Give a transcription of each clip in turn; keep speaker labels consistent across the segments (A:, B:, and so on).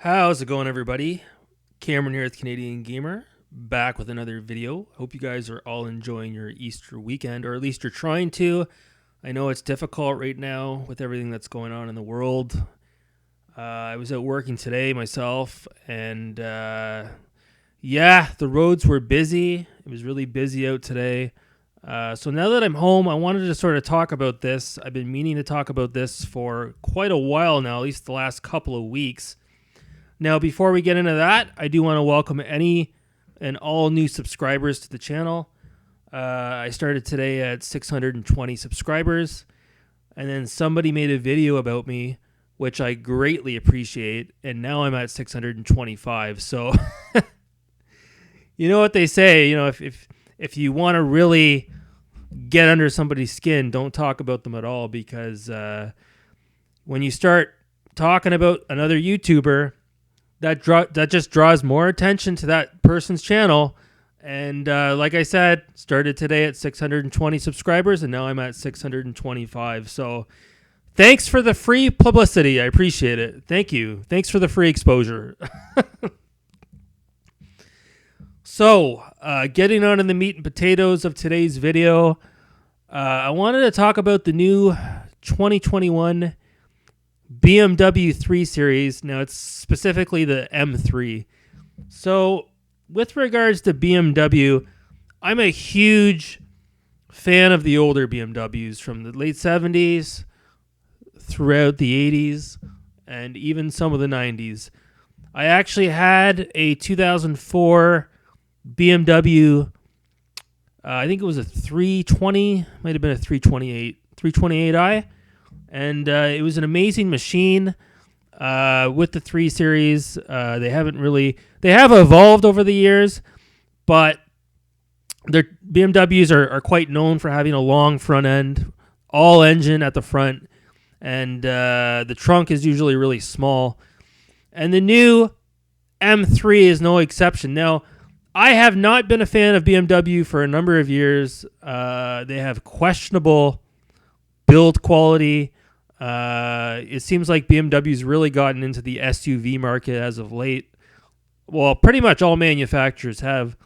A: How's it going, everybody? Cameron here with Canadian Gamer, back with another video. Hope you guys are all enjoying your Easter weekend, or at least you're trying to. I know it's difficult right now with everything that's going on in the world. I was out working today myself, and yeah, the roads were busy. It was really busy out today. So now that I'm home, I wanted to sort of talk about this. I've been meaning to talk about this for quite a while now, at least the last couple of weeks. Now, before we get into that, I do want to welcome any and all new subscribers to the channel. I started today at 620 subscribers, and then somebody made a video about me, which I greatly appreciate, and now I'm at 625. So, you know what they say, if you want to really get under somebody's skin, don't talk about them at all, because when you start talking about another YouTuber, that just draws more attention to that person's channel. And like I said, started today at 620 subscribers, and now I'm at 625. So thanks for the free publicity. I appreciate it. Thank you. Thanks for the free exposure. So getting on to the meat and potatoes of today's video, I wanted to talk about the new 2021 BMW 3 Series. Now, it's specifically the M3. So, with regards to BMW, I'm a huge fan of the older BMWs from the late 70s, throughout the 80s, and even some of the 90s. I actually had a 2004 BMW, I think it was a 320, might have been a 328i. And it was an amazing machine with the 3 Series. They have evolved over the years, but their BMWs are quite known for having a long front end, all engine at the front, and the trunk is usually really small. And the new M3 is no exception. Now, I have not been a fan of BMW for a number of years. They have questionable build quality. It seems like BMW's really gotten into the SUV market as of late. Well, pretty much all manufacturers have.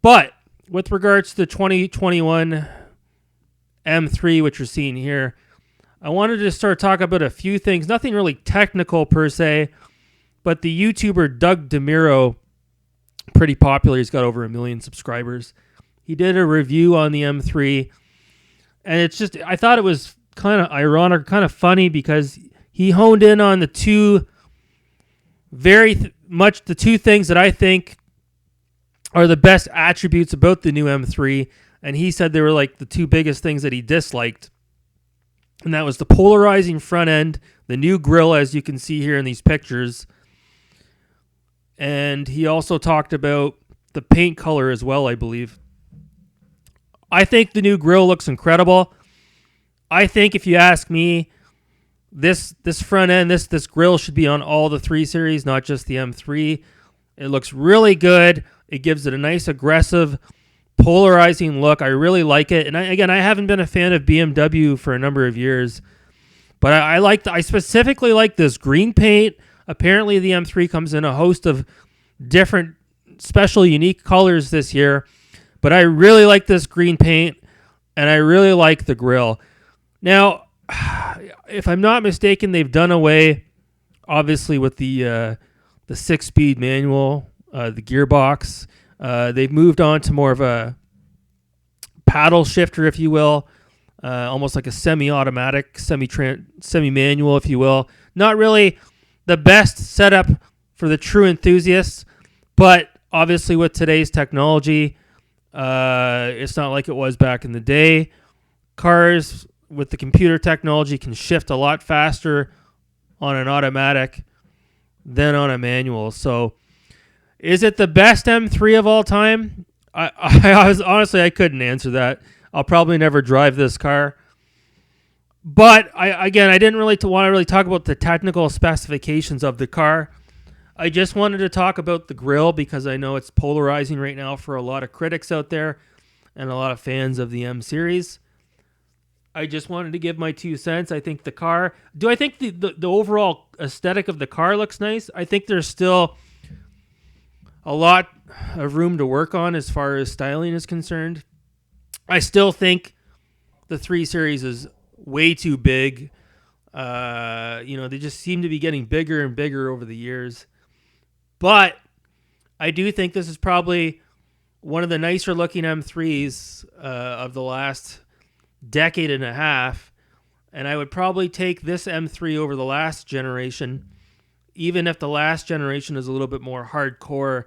A: But with regards to the 2021 M3, which you're seeing here, I wanted to start talking about a few things. Nothing really technical per se, but the YouTuber Doug DeMiro, pretty popular. He's got over 1 million subscribers. He did a review on the M3, and it's just, I thought it was kind of ironic, kind of funny, because he honed in on the two things that I think are the best attributes about the new M3, and he said they were like the two biggest things that he disliked, and that was the polarizing front end, the new grille, as you can see here in these pictures, and he also talked about the paint color as well, I believe. I think the new grille looks incredible. I think, if you ask me, this front end, this grille should be on all the 3 Series, not just the M3. It looks really good. It gives it a nice, aggressive, polarizing look. I really like it. And I haven't been a fan of BMW for a number of years, but I specifically like this green paint. Apparently, the M3 comes in a host of different, special, unique colors this year, but I really like this green paint, and I really like the grille. Now, if I'm not mistaken, they've done away, obviously, with the 6-speed manual, the gearbox. They've moved on to more of a paddle shifter, if you will, almost like a semi-automatic, semi-manual, if you will. Not really the best setup for the true enthusiasts, but obviously with today's technology, it's not like it was back in the day. Cars with the computer technology can shift a lot faster on an automatic than on a manual. So, is it the best M3 of all time? I couldn't answer that. I'll probably never drive this car. But I didn't really want to really talk about the technical specifications of the car. I just wanted to talk about the grille, because I know it's polarizing right now for a lot of critics out there and a lot of fans of the M series. I just wanted to give my 2 cents. I think the car. Do I think the overall aesthetic of the car looks nice? I think there's still a lot of room to work on as far as styling is concerned. I still think the 3 Series is way too big. They just seem to be getting bigger and bigger over the years. But I do think this is probably one of the nicer looking M3s of the last decade and a half. And I would probably take this M3 over the last generation, even if the last generation is a little bit more hardcore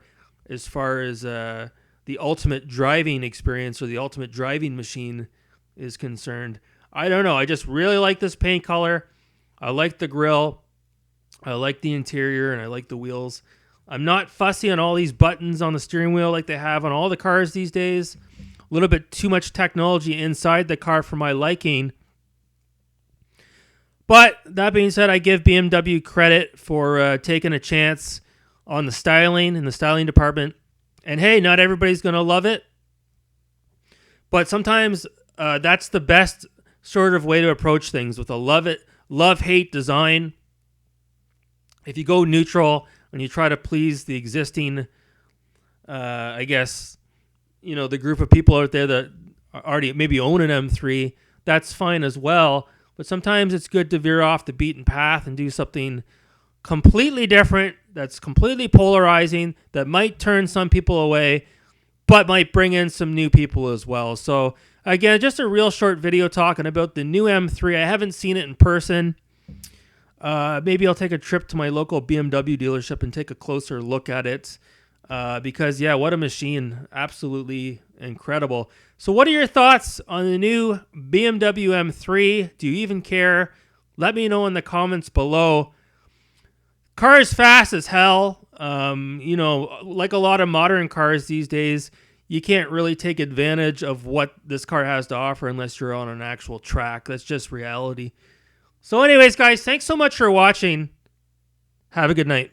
A: as far as the ultimate driving experience or the ultimate driving machine is concerned. I don't know. I just really like this paint color. I like the grille. I like the interior, and I like the wheels. I'm not fussy on all these buttons on the steering wheel like they have on all the cars these days. A little bit too much technology inside the car for my liking. But that being said, I give BMW credit for taking a chance on the styling in the styling department. And hey, not everybody's going to love it. But sometimes that's the best sort of way to approach things, with a love-hate design. If you go neutral and you try to please the existing, the group of people out there that already maybe own an M3, that's fine as well. But sometimes it's good to veer off the beaten path and do something completely different, that's completely polarizing, that might turn some people away, but might bring in some new people as well. So again, just a real short video talking about the new M3. I haven't seen it in person. Maybe I'll take a trip to my local BMW dealership and take a closer look at it. Because, yeah, what a machine. Absolutely incredible. So what are your thoughts on the new BMW M3? Do you even care? Let me know in the comments below. Car is fast as hell. Like a lot of modern cars these days, you can't really take advantage of what this car has to offer unless you're on an actual track. That's just reality. So anyways, guys, thanks so much for watching. Have a good night.